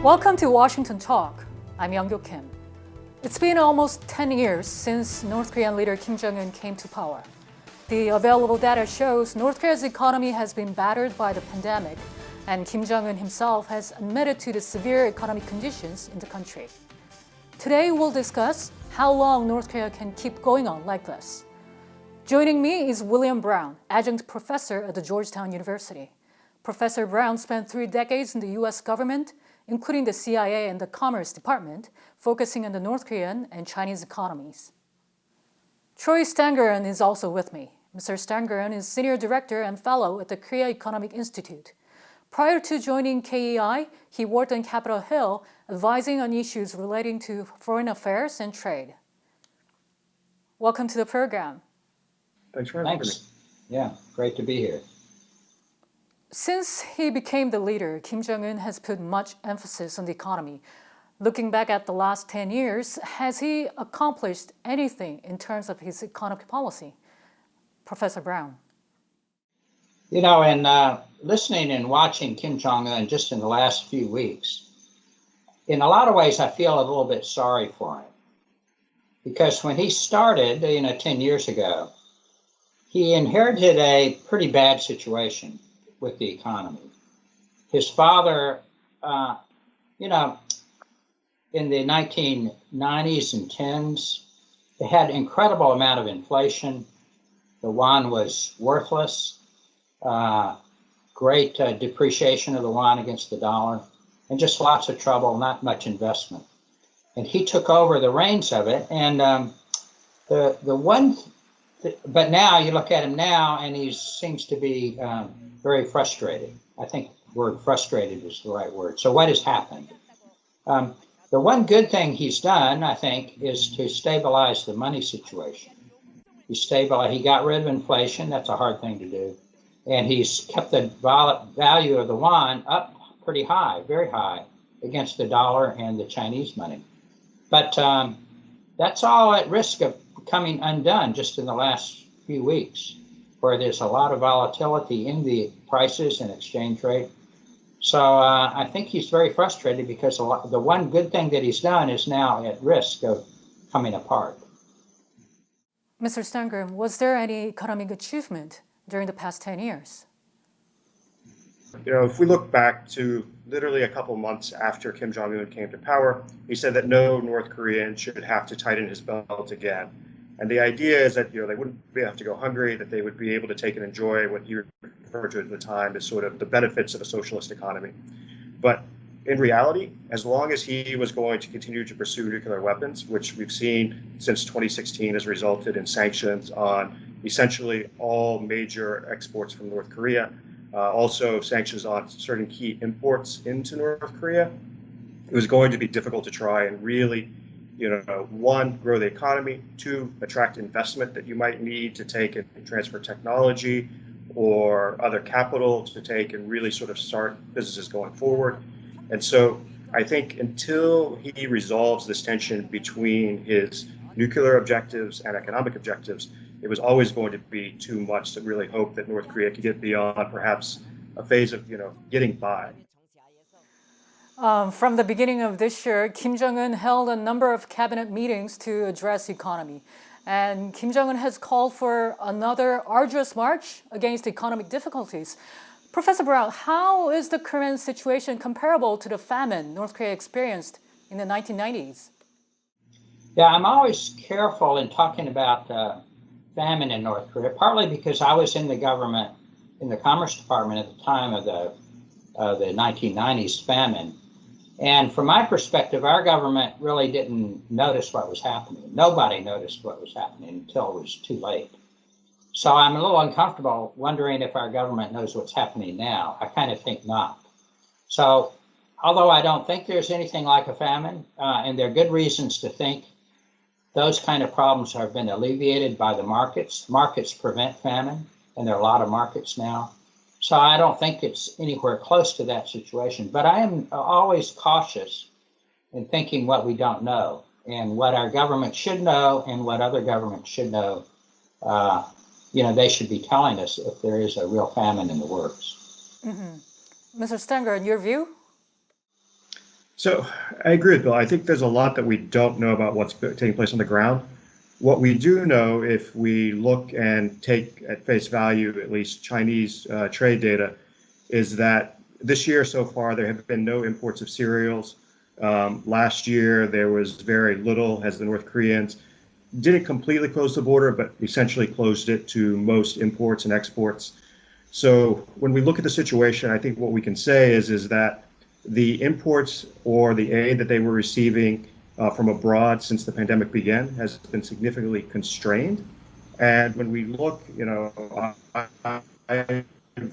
Welcome to Washington Talk. I'm Young-Kyo Kim. It's been almost 10 years since North Korean leader Kim Jongun came to power. The available data shows North Korea's economy has been battered by the pandemic, and Kim Jongun himself has admitted to the severe economic conditions in the country. Today, we'll discuss how long North Korea can keep going on like this. Joining me is William Brown, adjunct professor at the Georgetown University. Professor Brown spent 3 decades in the U.S. government, including the CIA and the Commerce Department, focusing on the North Korean and Chinese economies. Troy Stangarone is also with me. Mr. Stangarone is Senior Director and Fellow at the Korea Economic Institute. Prior to joining KEI, he worked on Capitol Hill, advising on issues relating to foreign affairs and trade. Welcome to the program. Thanks for having me. Yeah, great to be here. Since he became the leader, Kim Jong-un has put much emphasis on the economy. Looking back at the last 10 years, has he accomplished anything in terms of his economic policy? Professor Brown. You know, in listening and watching Kim Jong-un just in the last few weeks, in a lot of ways, I feel a little bit sorry for him. Because when he started, 10 years ago, he inherited a pretty bad situation with the economy. His father, in the 1990s and 10s, they had incredible amount of inflation. The won was worthless, great depreciation of the won against the dollar, and just lots of trouble, not much investment. And he took over the reins of it. And but now you look at him now, and he seems to be very frustrated. I think the word frustrated is the right word. So what has happened? The one good thing he's done, I think, is to stabilize the money situation. He got rid of inflation. That's a hard thing to do. And he's kept the value of the won up pretty high, very high, against the dollar and the Chinese money. But that's all at risk of becoming undone just in the last few weeks, where there's a lot of volatility in the prices and exchange rate. So I think he's very frustrated because the one good thing that he's done is now at risk of coming apart. Mr. Stangarone, was there any economic achievement during the past 10 years? If we look back to literally a couple months after Kim Jong-un came to power, he said that no North Korean should have to tighten his belt again. And the idea is that they wouldn't have to go hungry, that they would be able to take and enjoy what he referred to at the time as sort of the benefits of a socialist economy. But in reality, as long as he was going to continue to pursue nuclear weapons, which we've seen since 2016 has resulted in sanctions on essentially all major exports from North Korea, also sanctions on certain key imports into North Korea, it was going to be difficult to try and really one, grow the economy, 2, attract investment that you might need to take and transfer technology or other capital to take and really sort of start businesses going forward. And so I think until he resolves this tension between his nuclear objectives and economic objectives, it was always going to be too much to really hope that North Korea could get beyond perhaps a phase of, getting by. From the beginning of this year, Kim Jong-un held a number of cabinet meetings to address the economy. And Kim Jong-un has called for another arduous march against economic difficulties. Professor Brown, how is the current situation comparable to the famine North Korea experienced in the 1990s? Yeah, I'm always careful in talking about famine in North Korea, partly because I was in the government, in the Commerce Department at the time of the 1990s famine. And from my perspective, our government really didn't notice what was happening. Nobody noticed what was happening until it was too late. So I'm a little uncomfortable wondering if our government knows what's happening now. I kind of think not. So although I don't think there's anything like a famine, and there are good reasons to think those kind of problems have been alleviated by the markets. Markets prevent famine, and there are a lot of markets now. So I don't think it's anywhere close to that situation. But I am always cautious in thinking what we don't know, and what our government should know and what other governments should know. They should be telling us if there is a real famine in the works. Mm-hmm. Mr. Stangarone, your view? So I agree with Bill. I think there's a lot that we don't know about what's taking place on the ground. What we do know, if we look and take at face value at least Chinese trade data, is that this year so far there have been no imports of cereals. Last year there was very little, as the North Koreans didn't completely close the border, but essentially closed it to most imports and exports. So when we look at the situation, I think what we can say is that the imports or the aid that they were receiving from abroad since the pandemic began has been significantly constrained. And when we look, I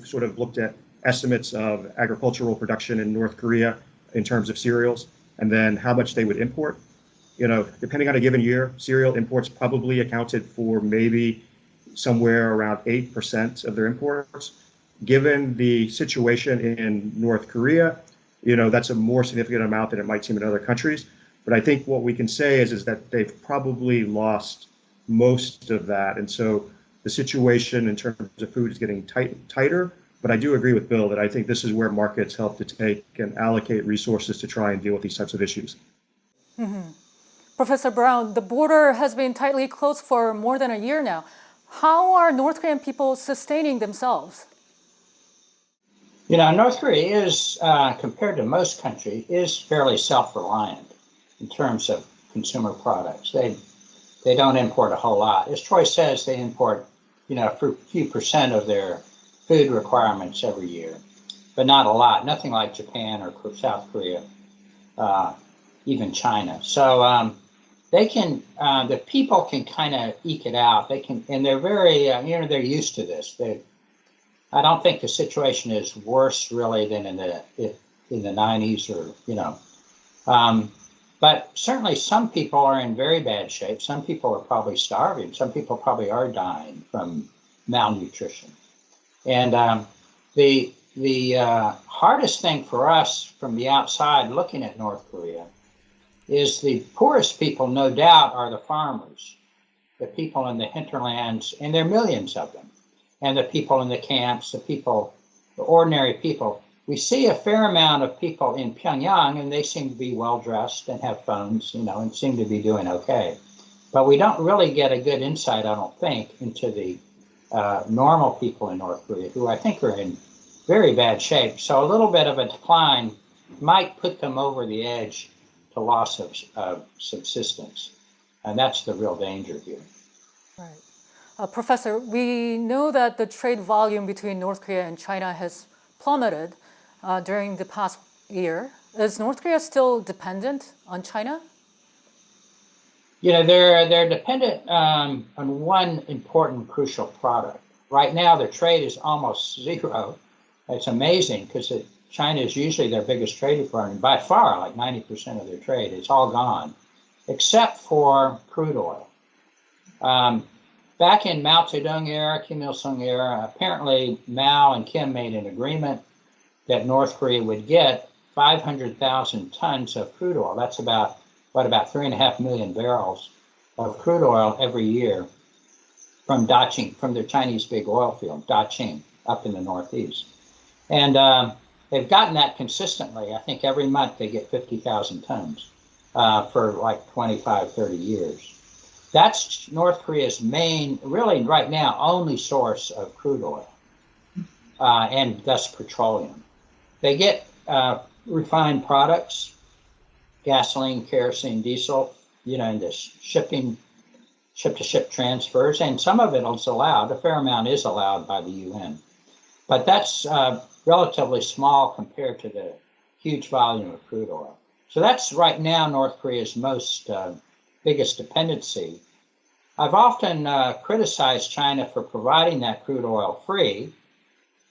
sort of looked at estimates of agricultural production in North Korea in terms of cereals, and then how much they would import. Depending on a given year, cereal imports probably accounted for maybe somewhere around 8% of their imports. Given the situation in North Korea, that's a more significant amount than it might seem in other countries. But I think what we can say is that they've probably lost most of that. And so the situation in terms of food is getting tighter. But I do agree with Bill that I think this is where markets help to take and allocate resources to try and deal with these types of issues. Mm-hmm. Professor Brown, the border has been tightly closed for more than a year now. How are North Korean people sustaining themselves? North Korea is, compared to most countries, is fairly self-reliant in terms of consumer products. They don't import a whole lot. As Troy says, they import, a few percent of their food requirements every year, but not a lot. Nothing like Japan or South Korea, even China. So the people can kind of eke it out. They can, and they're very, they're used to this. I don't think the situation is worse really than in the 90s or but certainly some people are in very bad shape. Some people are probably starving. Some people probably are dying from malnutrition. And the hardest thing for us from the outside looking at North Korea is the poorest people, no doubt, are the farmers, the people in the hinterlands, and there are millions of them. And the people in the camps, the ordinary people. We see a fair amount of people in Pyongyang, and they seem to be well-dressed and have phones, and seem to be doing okay. But we don't really get a good insight, I don't think, into the normal people in North Korea, who I think are in very bad shape. So a little bit of a decline might put them over the edge to loss of subsistence. And that's the real danger here. Right. Professor, we know that the trade volume between North Korea and China has plummeted during the past year. Is North Korea still dependent on China? They're dependent on one important crucial product. Right now, their trade is almost zero. It's amazing because China is usually their biggest trading partner. By far, like 90% of their trade, it's all gone, except for crude oil. Back in Mao Zedong era, Kim Il-sung era, apparently Mao and Kim made an agreement that North Korea would get 500,000 tons of crude oil. That's about 3.5 million barrels of crude oil every year from Daqing, from their Chinese big oil field, Daqing, up in the Northeast. And they've gotten that consistently. I think every month they get 50,000 tons for like 25, 30 years. That's North Korea's main, really right now, only source of crude oil, and thus petroleum. They get refined products, gasoline, kerosene, diesel, in the ship-to-ship transfers, and some of it is allowed, a fair amount is allowed by the UN. But that's relatively small compared to the huge volume of crude oil. So that's right now North Korea's biggest dependency. I've often criticized China for providing that crude oil free.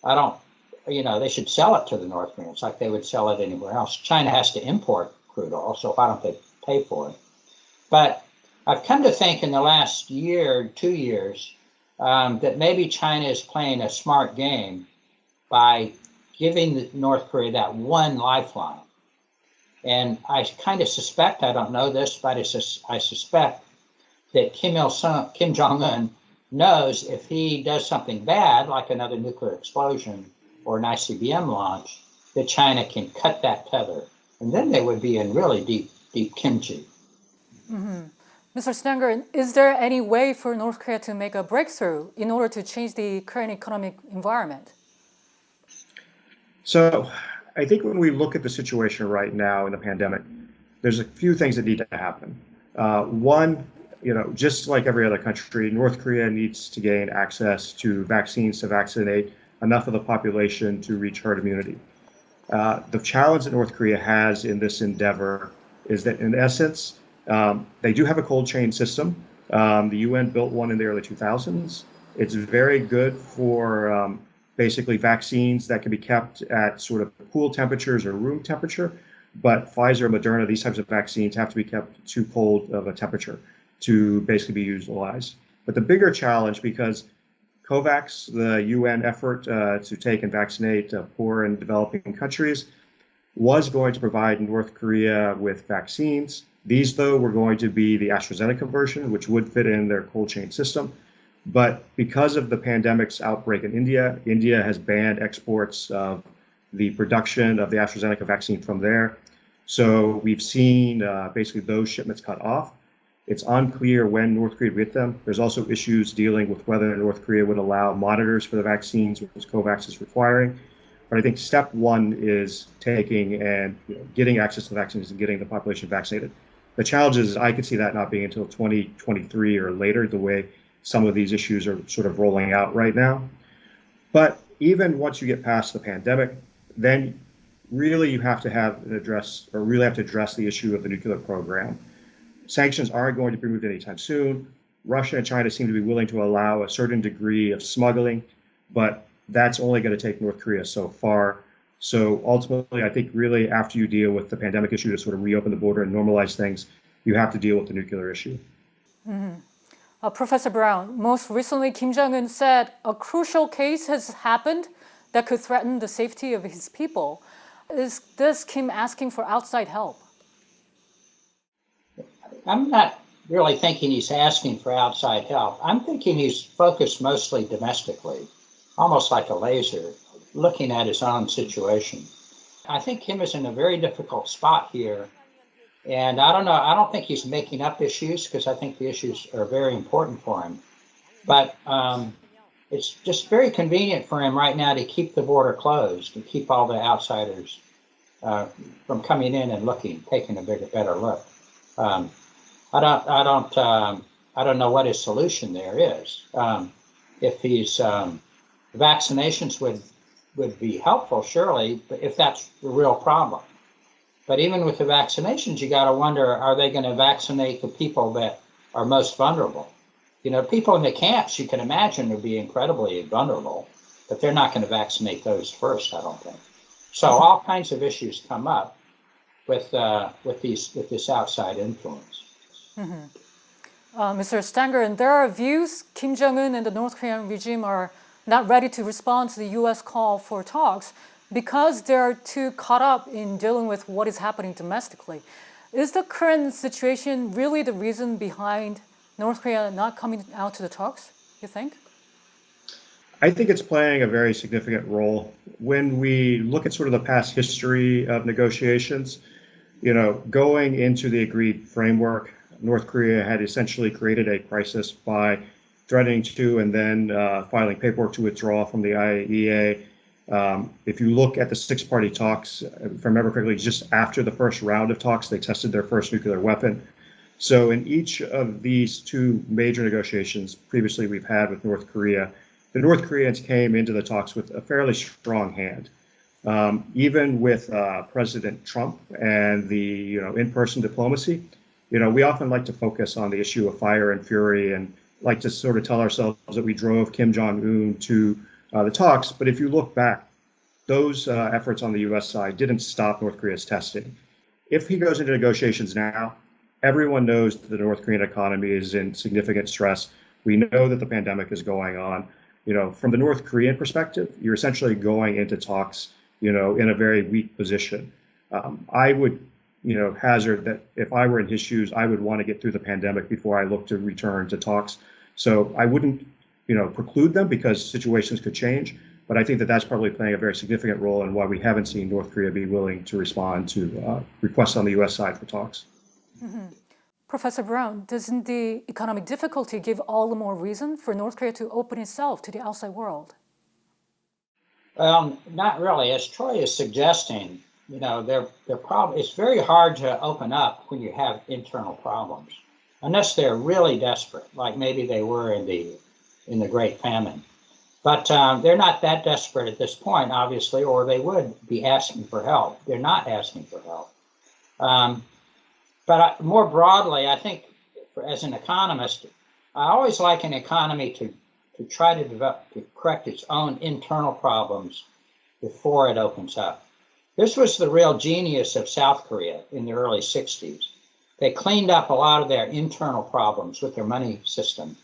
They should sell it to the North Koreans like they would sell it anywhere else. China has to import crude oil, so why don't they pay for it? But I've come to think in the last year, 2 years, that maybe China is playing a smart game by giving North Korea that one lifeline. And I kind of suspect, I don't know this, but I suspect that Kim Jongun knows if he does something bad, like another nuclear explosion or an ICBM launch, that China can cut that tether And then they would be in really deep kimchi. Mr. Stangarone, is there any way for North Korea to make a breakthrough in order to change the current economic environment? So I think when we look at the situation right now in the pandemic, there's a few things that need to happen. One, just like every other country, North Korea needs to gain access to vaccines to vaccinate enough of the population to reach herd immunity. The challenge that North Korea has in this endeavor is that, in essence, they do have a cold chain system. The UN built one in the early 2000s. It's very good for basically vaccines that can be kept at sort of pool temperatures or room temperature. But Pfizer, Moderna, these types of vaccines have to be kept too cold of a temperature to basically be utilized. But the bigger challenge, because COVAX, the UN effort to take and vaccinate poor and developing countries, was going to provide North Korea with vaccines. These, though, were going to be the AstraZeneca version, which would fit in their cold chain system. But because of the pandemic's outbreak in India, India has banned exports of the production of the AstraZeneca vaccine from there. So we've seen basically those shipments cut off. It's unclear when North Korea would get them. There's also issues dealing with whether North Korea would allow monitors for the vaccines, which COVAX is requiring. But I think step one is taking and getting access to the vaccines and getting the population vaccinated. The challenge is I could see that not being until 2023 or later, the way some of these issues are sort of rolling out right now. But even once you get past the pandemic, then really you have to address the issue of the nuclear program. Sanctions aren't going to be removed anytime soon. Russia and China seem to be willing to allow a certain degree of smuggling, but that's only going to take North Korea so far. So ultimately, I think really after you deal with the pandemic issue to sort of reopen the border and normalize things, you have to deal with the nuclear issue. Professor Brown, most recently Kim Jongun said a crucial case has happened that could threaten the safety of his people. Is this Kim asking for outside help? I'm not really thinking he's asking for outside help. I'm thinking he's focused mostly domestically, almost like a laser, looking at his own situation. I think Kim is in a very difficult spot here. And I don't think he's making up issues, because I think the issues are very important for him. But it's just very convenient for him right now to keep the border closed and keep all the outsiders from coming in and taking a better look. I don't know what his solution there is. If he's vaccinations would be helpful, surely, but if that's the real problem. But even with the vaccinations, you got to wonder, are they going to vaccinate the people that are most vulnerable? People in the camps, you can imagine, would be incredibly vulnerable, but they're not going to vaccinate those first, I don't think. So all kinds of issues come up with this outside influence. Mr. Stangarone, there are views Kim Jong-un and the North Korean regime are not ready to respond to the U.S. call for talks because they're too caught up in dealing with what is happening domestically. Is the current situation really the reason behind North Korea not coming out to the talks, you think? I think it's playing a very significant role. When we look at sort of the past history of negotiations, going into the agreed framework, North Korea had essentially created a crisis by threatening to and then filing paperwork to withdraw from the IAEA. If you look at the six-party talks, if I remember correctly, just after the first round of talks, they tested their first nuclear weapon. So in each of these two major negotiations previously we've had with North Korea, the North Koreans came into the talks with a fairly strong hand. Even with President Trump and the in-person diplomacy, we often like to focus on the issue of fire and fury and like to sort of tell ourselves that we drove Kim Jong-un to the talks. But if you look back, those efforts on the U.S. side didn't stop North Korea's testing. If he goes into negotiations now, everyone knows that the North Korean economy is in significant stress. We know that the pandemic is going on. From the North Korean perspective, you're essentially going into talks, in a very weak position. I would, hazard that if I were in his shoes, I would want to get through the pandemic before I look to return to talks. So I wouldn't, preclude them because situations could change. But I think that that's probably playing a very significant role in why we haven't seen North Korea be willing to respond to requests on the U.S. side for talks. Professor Brown, doesn't the economic difficulty give all the more reason for North Korea to open itself to the outside world? Well, not really. As Troy is suggesting, it's very hard to open up when you have internal problems, unless they're really desperate, like maybe they were in the Great Famine. But they're not that desperate at this point, obviously, or they would be asking for help. They're not asking for help. But more broadly, I think, as an economist, I always like an economy to try to correct its own internal problems before it opens up. This was the real genius of South Korea in the early 60s. They cleaned up a lot of their internal problems with their money system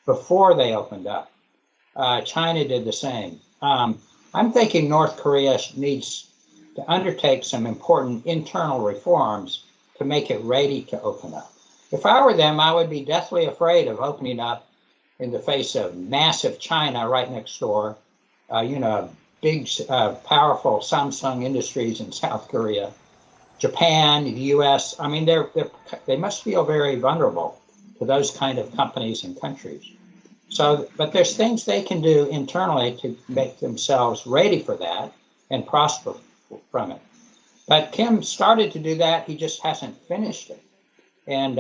before they opened up. China did the same. I'm thinking North Korea needs to undertake some important internal reforms to make it ready to open up. If I were them, I would be deathly afraid of opening up in the face of massive China right next door, big, powerful Samsung Industries in South Korea, Japan, the U.S. I mean, they must feel very vulnerable to those kind of companies and countries. So, but there's things they can do internally to make themselves ready for that and prosper from it. But Kim started to do that. He just hasn't finished it. And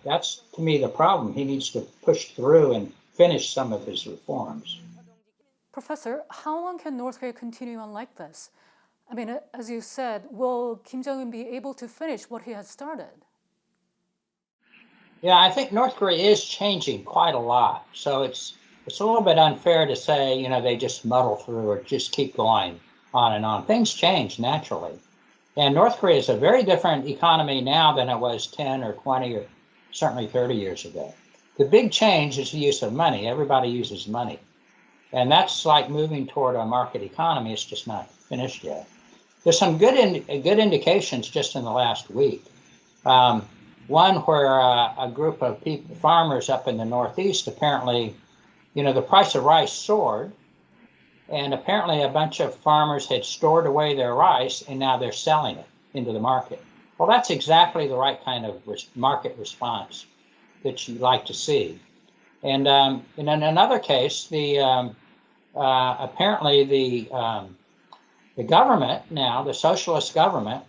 that's, to me, the problem. He needs to push through and finish some of his reforms. Professor, how long can North Korea continue on like this? I mean, as you said, will Kim Jong-un be able to finish what he has started? Yeah, I think North Korea is changing quite a lot. So it's a little bit unfair to say, they just muddle through or just keep going on and on. Things change naturally. And North Korea is a very different economy now than it was 10 or 20 or certainly 30 years ago. The big change is the use of money. Everybody uses money. And that's like moving toward a market economy. It's just not finished yet. There's some good indications just in the last week. One where a group of farmers up in the Northeast, apparently, the price of rice soared. And apparently a bunch of farmers had stored away their rice and now they're selling it into the market. Well, that's exactly the right kind of market response that you like to see. And in another case, apparently the government now, the socialist government,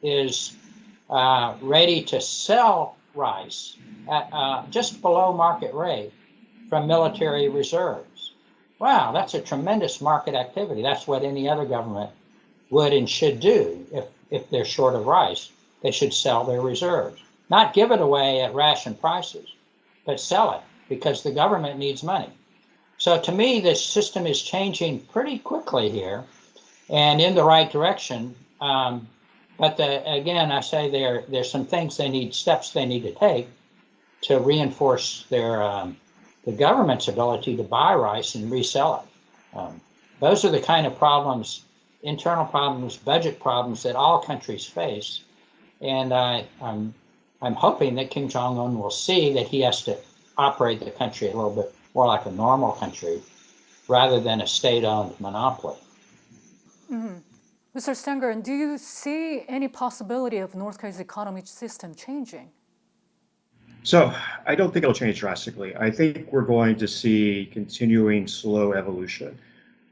is ready to sell rice at just below market rate from military reserves. Wow, that's a tremendous market activity. That's what any other government would and should do if they're short of rice. They should sell their reserves. Not give it away at ration prices, but sell it because the government needs money. So to me, this system is changing pretty quickly here and in the right direction. But again, I say there's some steps they need to take to reinforce the government's ability to buy rice and resell it. Those are the kind of problems, internal problems, budget problems that all countries face. And I'm hoping that Kim Jong-un will see that he has to operate the country a little bit more like a normal country rather than a state-owned monopoly. Mm-hmm. Mr. Stangarone, do you see any possibility of North Korea's economic system changing? So I don't think it'll change drastically. I think we're going to see continuing slow evolution.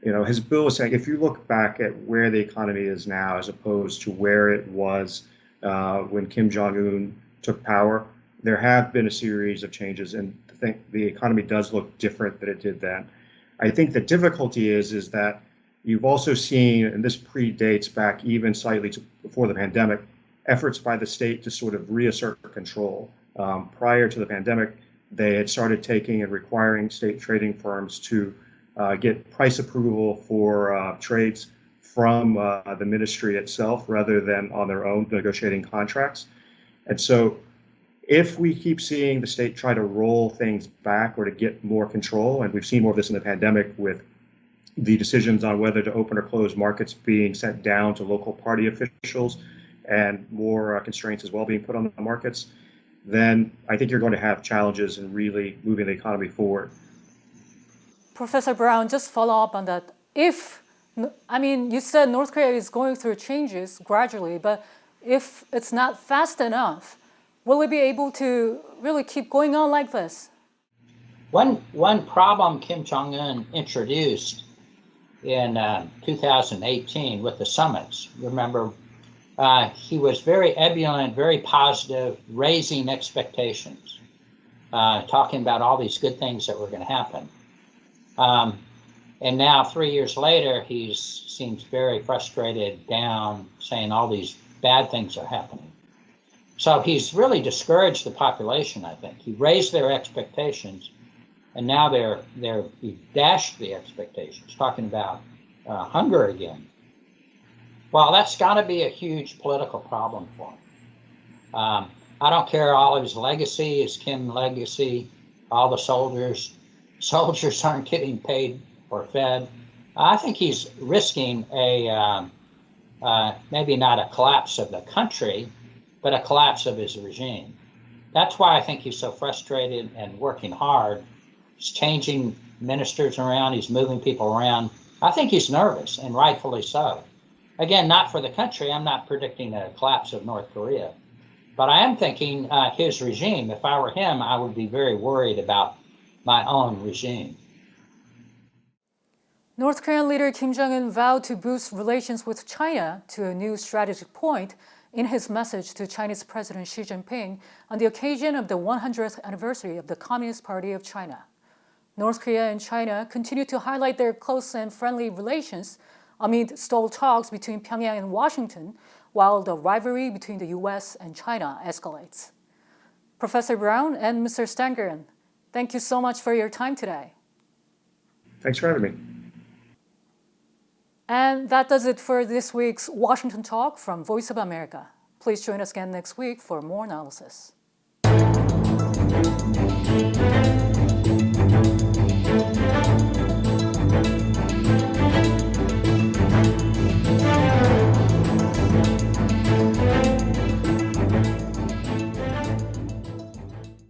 As Bill was saying, if you look back at where the economy is now as opposed to where it was when Kim Jong-un took power, there have been a series of changes, and I think the economy does look different than it did then. I think the difficulty is that you've also seen, and this predates back even slightly before the pandemic, efforts by the state to sort of reassert control. Prior to the pandemic, they had started taking and requiring state trading firms to get price approval for trades from the ministry itself rather than on their own negotiating contracts. And so if we keep seeing the state try to roll things back or to get more control, and we've seen more of this in the pandemic with the decisions on whether to open or close markets being sent down to local party officials and more constraints as well being put on the markets, then I think you're going to have challenges in really moving the economy forward. Professor Brown, just follow up on that. if, I mean, you said North Korea is going through changes gradually, but if it's not fast enough, will it be able to really keep going on like this? One problem Kim Jongun introduced in 2018 with the summits, remember, he was very ebullient, very positive, raising expectations, talking about all these good things that were going to happen. And now 3 years later, he seems very frustrated, down, saying all these bad things are happening. So he's really discouraged the population, I think. He raised their expectations, and now he dashed the expectations, talking about hunger again. Well, that's got to be a huge political problem for him. I don't care all of his legacy, his Kim legacy, all the soldiers. Soldiers aren't getting paid or fed. I think he's risking maybe not a collapse of the country, but a collapse of his regime. That's why I think he's so frustrated and working hard. He's changing ministers around, he's moving people around. I think he's nervous, and rightfully so. Again, not for the country. I'm not predicting a collapse of North Korea. But I am thinking his regime, if I were him, I would be very worried about my own regime. North Korean leader Kim Jong-un vowed to boost relations with China to a new strategic point in his message to Chinese President Xi Jinping on the occasion of the 100th anniversary of the Communist Party of China. North Korea and China continue to highlight their close and friendly relations amid stalled talks between Pyongyang and Washington, while the rivalry between the US and China escalates. Professor Brown and Mr. Stangarone, thank you so much for your time today. Thanks for having me. And that does it for this week's Washington Talk from Voice of America. Please join us again next week for more analysis.